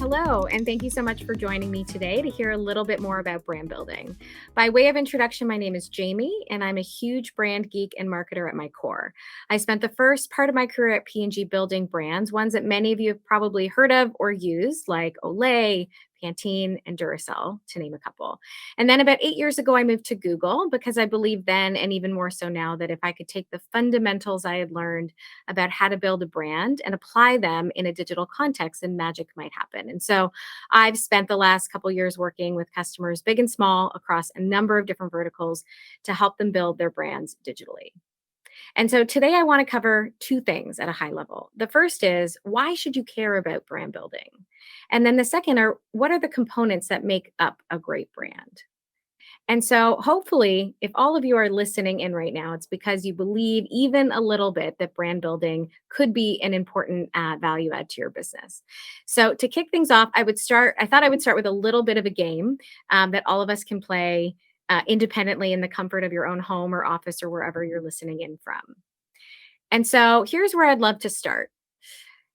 Hello, and thank you so much for joining me today to hear a little bit more about brand building. By way of introduction, my name is Jamie, and I'm a huge brand geek and marketer at my core. I spent the first part of my career at P&G building brands, ones that many of you have probably heard of or used, like Olay, Pantene, and Duracell, to name a couple. And then about 8 years ago, I moved to Google because I believed then, and even more so now, that if I could take the fundamentals I had learned about how to build a brand and apply them in a digital context, then magic might happen. And so I've spent the last couple years working with customers, big and small, across a number of different verticals to help them build their brands digitally. And so today I want to cover two things at a high level. The first is, why should you care about brand building? And then the second are, what are the components that make up a great brand? And so, hopefully, if all of you are listening in right now, it's because you believe even a little bit that brand building could be an important value add to your business. So, to kick things off, I thought I would start with a little bit of a game that all of us can play independently in the comfort of your own home or office or wherever you're listening in from. And so, here's where I'd love to start.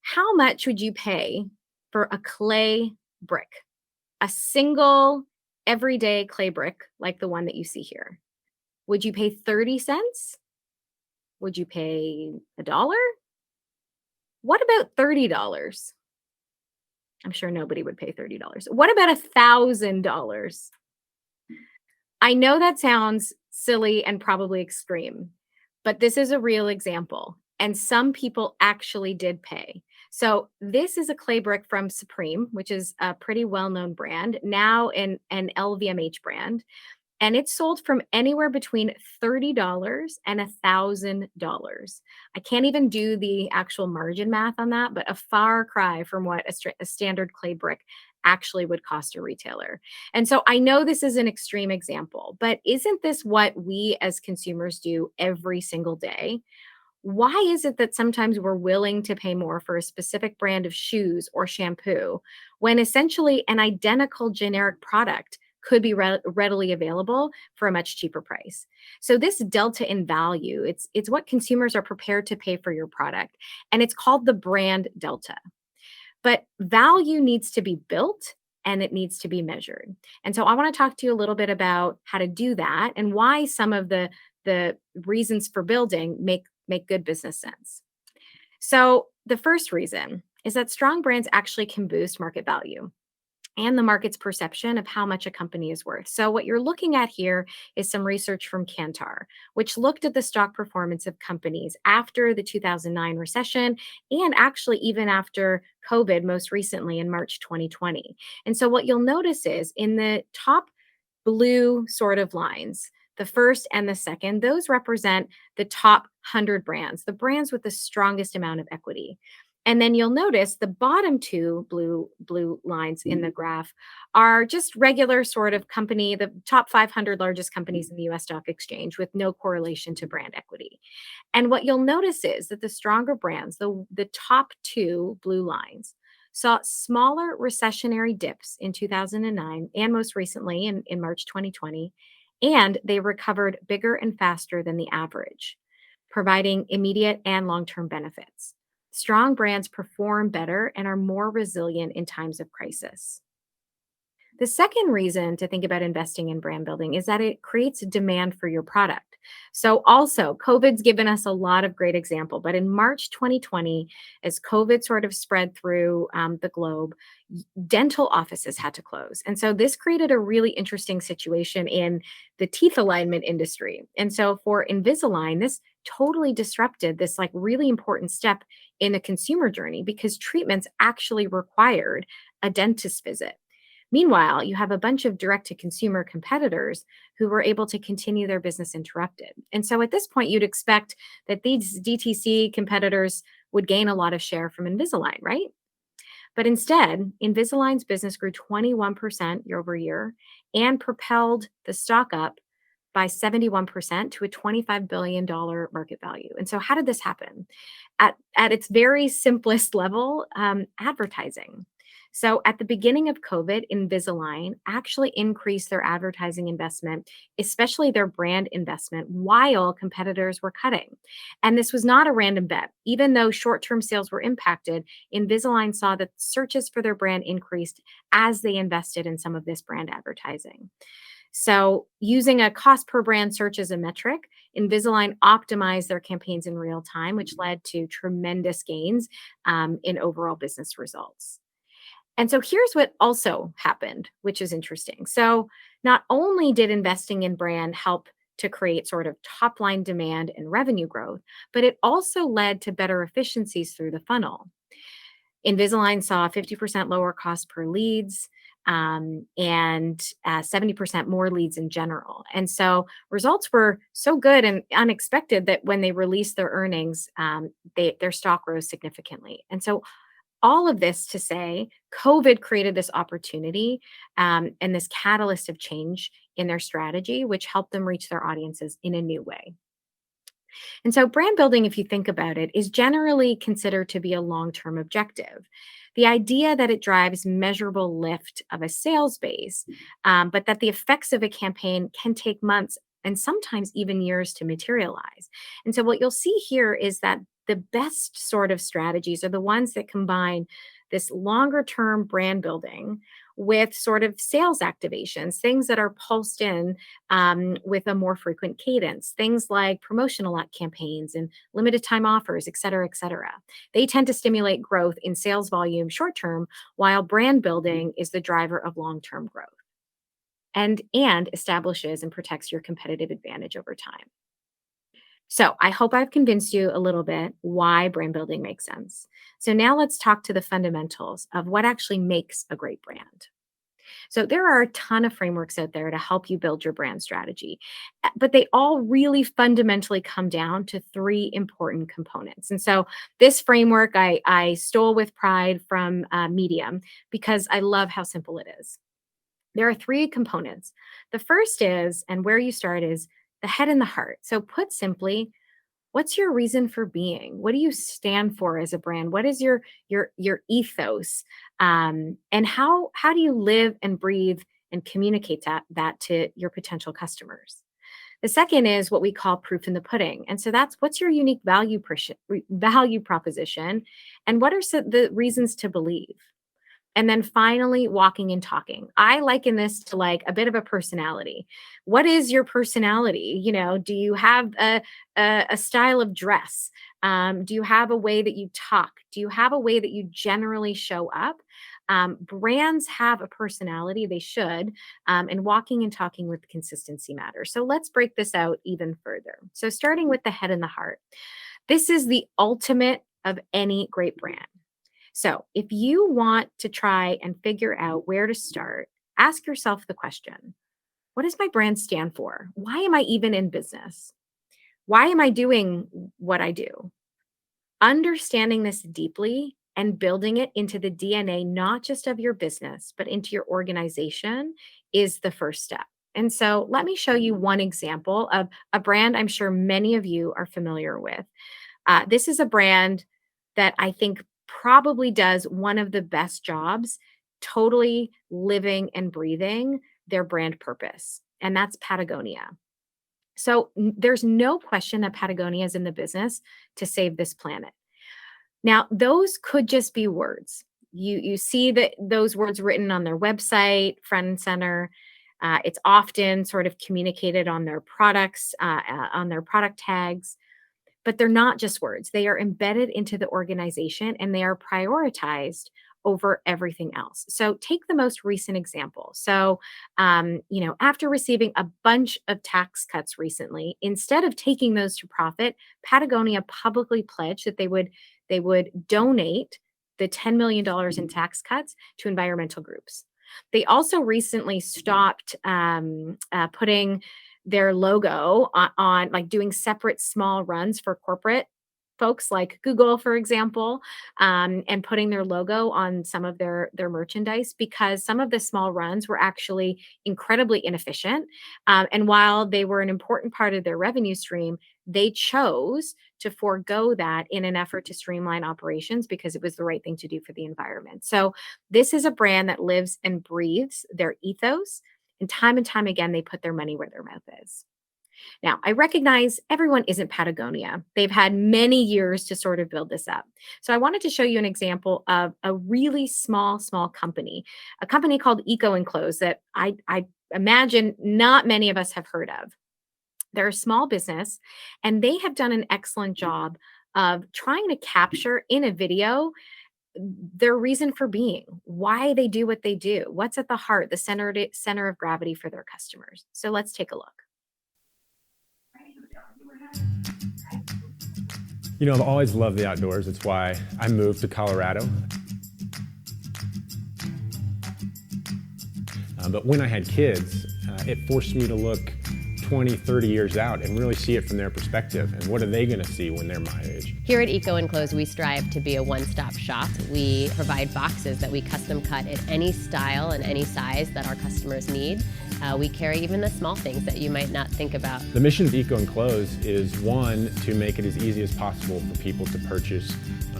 How much would you pay for a clay brick? A single everyday clay brick like the one that you see here. Would you pay 30 cents? Would you pay a dollar? What about $30? I'm sure nobody would pay $30. What about $1,000? I know that sounds silly and probably extreme, but this is a real example. And some people actually did pay. So this is a clay brick from Supreme, which is a pretty well-known brand, now in an LVMH brand. And it's sold from anywhere between $30 and $1,000. I can't even do the actual margin math on that, but a far cry from what a standard clay brick actually would cost a retailer. And so I know this is an extreme example, but isn't this what we as consumers do every single day? Why is it that sometimes we're willing to pay more for a specific brand of shoes or shampoo when essentially an identical generic product could be readily available for a much cheaper price? So this delta in value, it's what consumers are prepared to pay for your product, and it's called the brand delta. But value needs to be built and it needs to be measured. And so I want to talk to you a little bit about how to do that and why some of the reasons for building make good business sense. So, the first reason is that strong brands actually can boost market value and the market's perception of how much a company is worth. So, what you're looking at here is some research from Kantar, which looked at the stock performance of companies after the 2009 recession and actually even after COVID, most recently in March 2020. And so, what you'll notice is in the top blue sort of lines, the first and the second, those represent the top 100 brands, the brands with the strongest amount of equity. And then you'll notice the bottom two blue lines in the graph are just regular sort of company, the top 500 largest companies in the US stock exchange with no correlation to brand equity. And what you'll notice is that the stronger brands, the top two blue lines, saw smaller recessionary dips in 2009 and most recently in March 2020, and they recovered bigger and faster than the average, providing immediate and long term benefits. Strong brands perform better and are more resilient in times of crisis. The second reason to think about investing in brand building is that it creates demand for your product. So also, COVID's given us a lot of great example, but in March 2020, as COVID sort of spread through the globe, dental offices had to close. And so this created a really interesting situation in the teeth alignment industry. And so for Invisalign, this totally disrupted this like really important step in the consumer journey because treatments actually required a dentist visit. Meanwhile, you have a bunch of direct to consumer competitors who were able to continue their business interrupted. And so at this point, you'd expect that these DTC competitors would gain a lot of share from Invisalign, right? But instead, Invisalign's business grew 21% year over year and propelled the stock up by 71% to a $25 billion market value. And so, how did this happen? At its very simplest level, advertising. So at the beginning of COVID, Invisalign actually increased their advertising investment, especially their brand investment, while competitors were cutting. And this was not a random bet. Even though short term sales were impacted, Invisalign saw that searches for their brand increased as they invested in some of this brand advertising. So, using a cost per brand search as a metric, Invisalign optimized their campaigns in real time, which led to tremendous gains in overall business results. And so here's what also happened, which is interesting. So, not only did investing in brand help to create sort of top line demand and revenue growth, but it also led to better efficiencies through the funnel. Invisalign saw 50% lower cost per leads and 70% more leads in general. And so results were so good and unexpected that when they released their earnings, their stock rose significantly. And so all of this to say, COVID created this opportunity and this catalyst of change in their strategy, which helped them reach their audiences in a new way. And so, brand building, if you think about it, is generally considered to be a long term objective. The idea that it drives measurable lift of a sales base, but that the effects of a campaign can take months and sometimes even years to materialize. And so, what you'll see here is that the best sort of strategies are the ones that combine this longer term brand building with sort of sales activations, things that are pulsed in with a more frequent cadence, things like promotional campaigns and limited time offers, et cetera, et cetera. They tend to stimulate growth in sales volume short term, while brand building is the driver of long term growth and establishes and protects your competitive advantage over time. So I hope I've convinced you a little bit why brand building makes sense. So now let's talk to the fundamentals of what actually makes a great brand. So there are a ton of frameworks out there to help you build your brand strategy, but they all really fundamentally come down to three important components. And so this framework I stole with pride from Medium because I love how simple it is. There are three components. The first is, and where you start is the head and the heart. So put simply, what's your reason for being? What do you stand for as a brand? What is your ethos? And how do you live and breathe and communicate that to your potential customers? The second is what we call proof in the pudding. And so that's what's your unique value proposition and what are the reasons to believe? And then finally, walking and talking. I liken this to like a bit of a personality. What is your personality? You know, do you have a style of dress? Do you have a way that you talk? Do you have a way that you generally show up? Brands have a personality, they should, and walking and talking with consistency matters. So let's break this out even further. So, starting with the head and the heart, this is the ultimate of any great brand. So, if you want to try and figure out where to start, ask yourself the question: what does my brand stand for? Why am I even in business? Why am I doing what I do? Understanding this deeply and building it into the DNA, not just of your business, but into your organization, is the first step. And so, let me show you one example of a brand I'm sure many of you are familiar with. This is a brand that I think probably does one of the best jobs totally living and breathing their brand purpose, and that's Patagonia. So there's no question that Patagonia is in the business to save this planet. Now, those could just be words. You see that those words written on their website, front and center. It's often sort of communicated on their products, on their product tags. But they're not just words. They are embedded into the organization and they are prioritized over everything else. So take the most recent example. So, after receiving a bunch of tax cuts recently, instead of taking those to profit, Patagonia publicly pledged that they would donate the $10 million in tax cuts to environmental groups. They also recently stopped putting their logo on like doing separate small runs for corporate folks like Google, for example, and putting their logo on some of their merchandise because some of the small runs were actually incredibly inefficient. And while they were an important part of their revenue stream, They chose to forego that in an effort to streamline operations because it was the right thing to do for the environment. So, this is a brand that lives and breathes their ethos. And time again, they put their money where their mouth is. Now, I recognize everyone isn't Patagonia. They've had many years to sort of build this up. So, I wanted to show you an example of a really small company, a company called Eco Enclose that I imagine not many of us have heard of. They're a small business and they have done an excellent job of trying to capture in a video their reason for being, why they do what they do, what's at the heart, the center of gravity for their customers. So let's take a look. I've always loved the outdoors. It's why I moved to Colorado. But when I had kids, it forced me to look 20, 30 years out and really see it from their perspective. And what are they going to see when they're my age? Here at Eco Enclose, we strive to be a one-stop shop. We provide boxes that we custom cut in any style and any size that our customers need. We carry even the small things that you might not think about. The mission of Eco Enclose is, one, to make it as easy as possible for people to purchase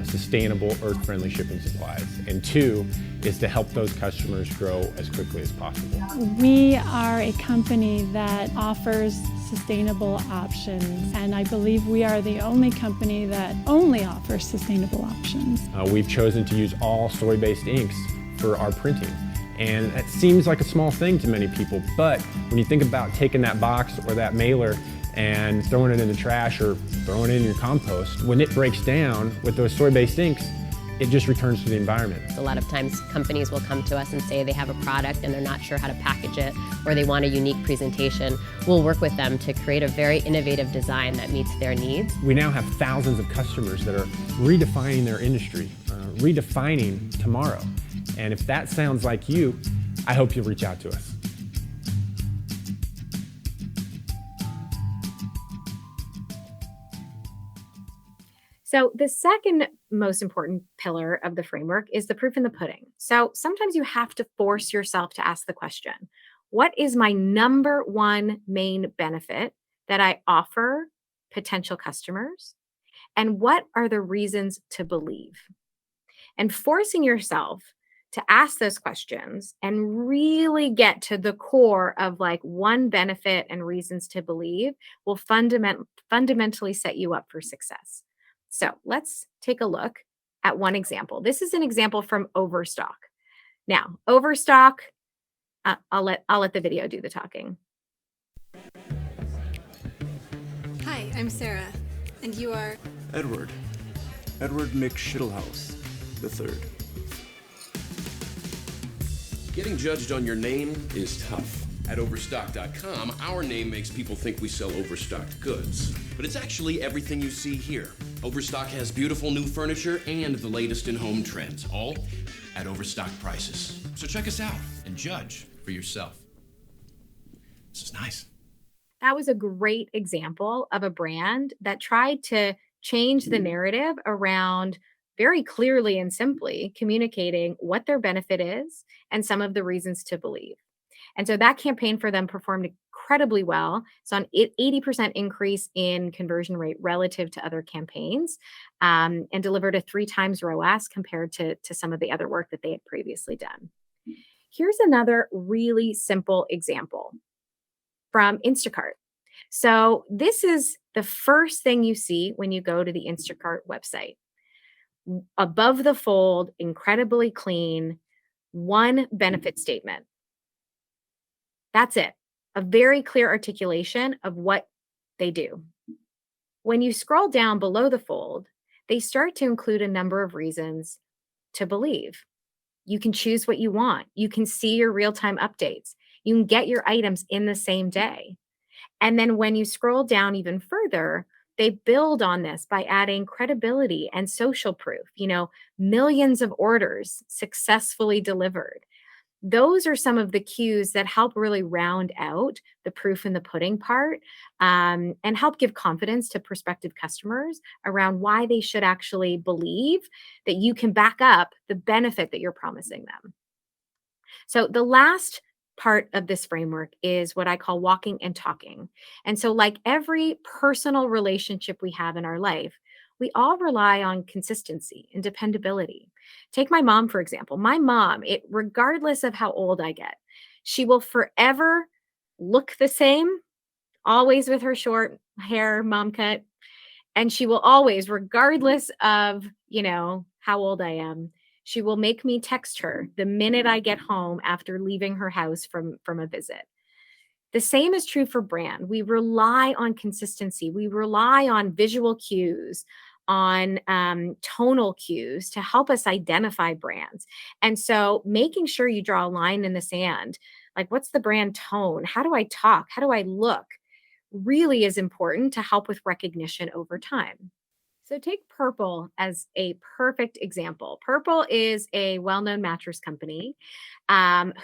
sustainable, earth-friendly shipping supplies. And two, is to help those customers grow as quickly as possible. We are a company that offers sustainable options, and I believe we are the only company that only offers sustainable options. We've chosen to use all soy-based inks for our printing. And that seems like a small thing to many people, but when you think about taking that box or that mailer and throwing it in the trash or throwing it in your compost, when it breaks down with those soy-based inks, it just returns to the environment. A lot of times companies will come to us and say they have a product and they're not sure how to package it, or they want a unique presentation. We'll work with them to create a very innovative design that meets their needs. We now have thousands of customers that are redefining their industry, redefining tomorrow. And if that sounds like you, I hope you'll reach out to us. So, the second most important pillar of the framework is the proof in the pudding. So, sometimes you have to force yourself to ask the question, what is my number one main benefit that I offer potential customers? And what are the reasons to believe? And forcing yourself to ask those questions and really get to the core of like one benefit and reasons to believe will fundamentally set you up for success. So let's take a look at one example. This is an example from Overstock. Now, Overstock, I'll let the video do the talking. Hi, I'm Sarah, and you are Edward McShittlehouse the third. Getting judged on your name is tough. At Overstock.com, our name makes people think we sell overstocked goods. But it's actually everything you see here. Overstock has beautiful new furniture and the latest in home trends, all at Overstock prices. So check us out and judge for yourself. This is nice. That was a great example of a brand that tried to change the narrative around very clearly and simply communicating what their benefit is and some of the reasons to believe. And so that campaign for them performed incredibly well. It's on 80% increase in conversion rate relative to other campaigns, and delivered a 3 times ROAS compared to some of the other work that they had previously done. Here's another really simple example from Instacart. So this is the first thing you see when you go to the Instacart website. Above the fold, incredibly clean, one benefit statement. That's it. A very clear articulation of what they do. When you scroll down below the fold, they start to include a number of reasons to believe. You can choose what you want. You can see your real-time updates. You can get your items in the same day. And then when you scroll down even further, they build on this by adding credibility and social proof, millions of orders successfully delivered. Those are some of the cues that help really round out the proof in the pudding part, and help give confidence to prospective customers around why they should actually believe that you can back up the benefit that you're promising them. So the last part of this framework is what I call walking and talking. And so, like every personal relationship we have in our life, we all rely on consistency and dependability. Take my mom, for example. My mom, regardless of how old I get, she will forever look the same, always with her short hair, mom cut. And she will always, regardless of, how old I am, she will make me text her the minute I get home after leaving her house from a visit. The same is true for brand. We rely on consistency. We rely on visual cues, on tonal cues to help us identify brands. And so making sure you draw a line in the sand, like what's the brand tone? How do I talk? How do I look? Really is important to help with recognition over time. So take Purple as a perfect example. Purple is a well-known mattress company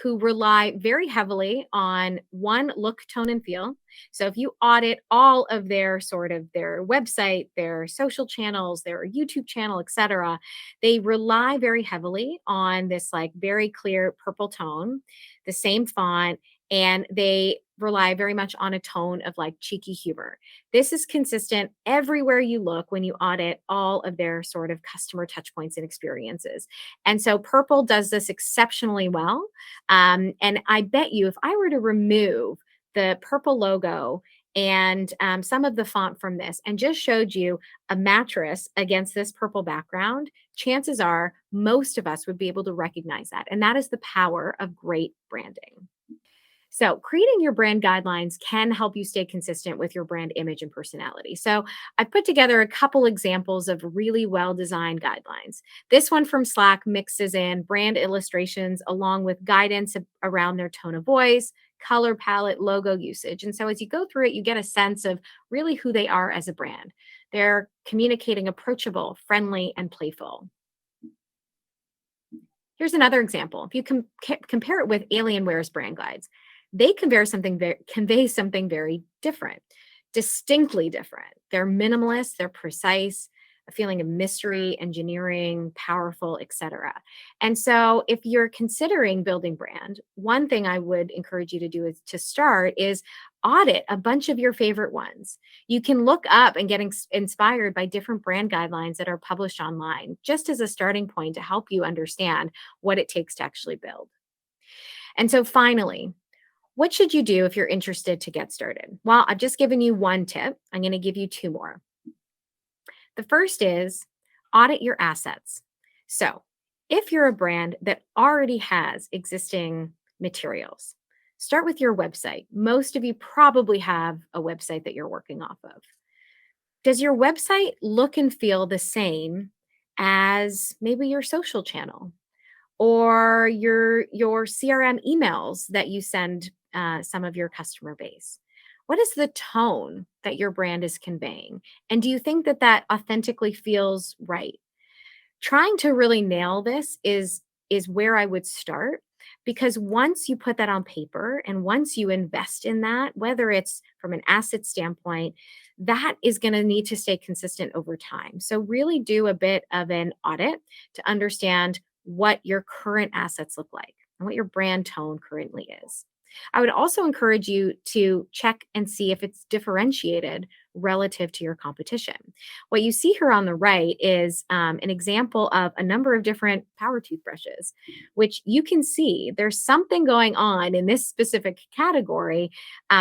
who rely very heavily on one, look, tone, and feel. So if you audit all of their their website, their social channels, their YouTube channel, etc., they rely very heavily on this like very clear purple tone, the same font, and they rely very much on a tone of like cheeky humor. This is consistent everywhere you look when you audit all of their sort of customer touch points and experiences. And so Purple does this exceptionally well. And I bet you if I were to remove the purple logo and some of the font from this and just showed you a mattress against this purple background, chances are most of us would be able to recognize that. And that is the power of great branding. So, creating your brand guidelines can help you stay consistent with your brand image and personality. So, I've put together a couple examples of really well designed guidelines. This one from Slack mixes in brand illustrations along with guidance around their tone of voice, color palette, logo usage. And so, as you go through it, you get a sense of really who they are as a brand. They're communicating approachable, friendly, and playful. Here's another example. If you compare it with Alienware's brand guides, they convey something very different, distinctly different. They're minimalist, they're precise, a feeling of mystery, engineering, powerful, etc. And so if you're considering building brand, one thing I would encourage you to do is to start is audit a bunch of your favorite ones. You can look up and get inspired by different brand guidelines that are published online, just as a starting point to help you understand what it takes to actually build. And so finally, what should you do if you're interested to get started? Well, I've just given you one tip. I'm going to give you two more. The first is audit your assets. So, if you're a brand that already has existing materials, start with your website. Most of you probably have a website that you're working off of. Does your website look and feel the same as maybe your social channel or your CRM emails that you send some of your customer base? What is the tone that your brand is conveying? And do you think that that authentically feels right? Trying to really nail this is where I would start, because once you put that on paper and once you invest in that, whether it's from an asset standpoint, that is going to need to stay consistent over time. So really do a bit of an audit to understand what your current assets look like and what your brand tone currently is. I would also encourage you to check and see if it's differentiated relative to your competition. What you see here on the right is an example of a number of different power toothbrushes, which you can see there's something going on in this specific category,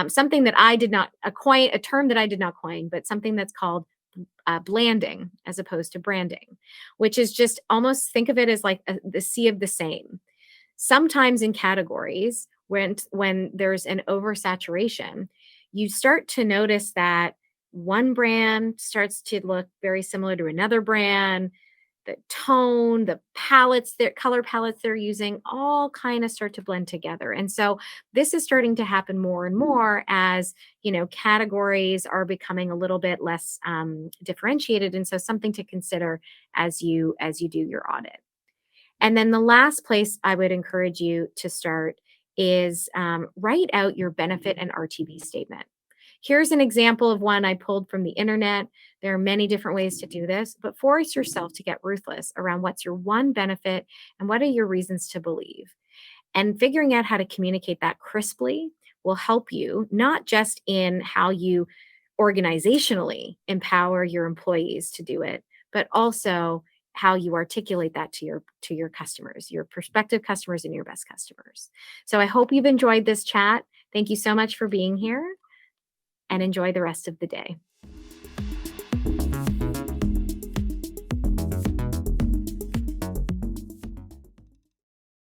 something that I did not coin, a term that I did not coin, but something that's called blanding as opposed to branding, which is just almost think of it as like the sea of the same. Sometimes in categories, when there's an oversaturation, you start to notice that one brand starts to look very similar to another brand. The tone, the palettes, their color palettes they're using, all kind of start to blend together. And so this is starting to happen more and more as categories are becoming a little bit less differentiated. And so something to consider as you do your audit. And then the last place I would encourage you to start is write out your benefit and RTB statement. Here's an example of one I pulled from the internet. There are many different ways to do this, but force yourself to get ruthless around what's your one benefit and what are your reasons to believe. And figuring out how to communicate that crisply will help you not just in how you organizationally empower your employees to do it, but also how you articulate that to your customers, your prospective customers and your best customers. So I hope you've enjoyed this chat. Thank you so much for being here and enjoy the rest of the day.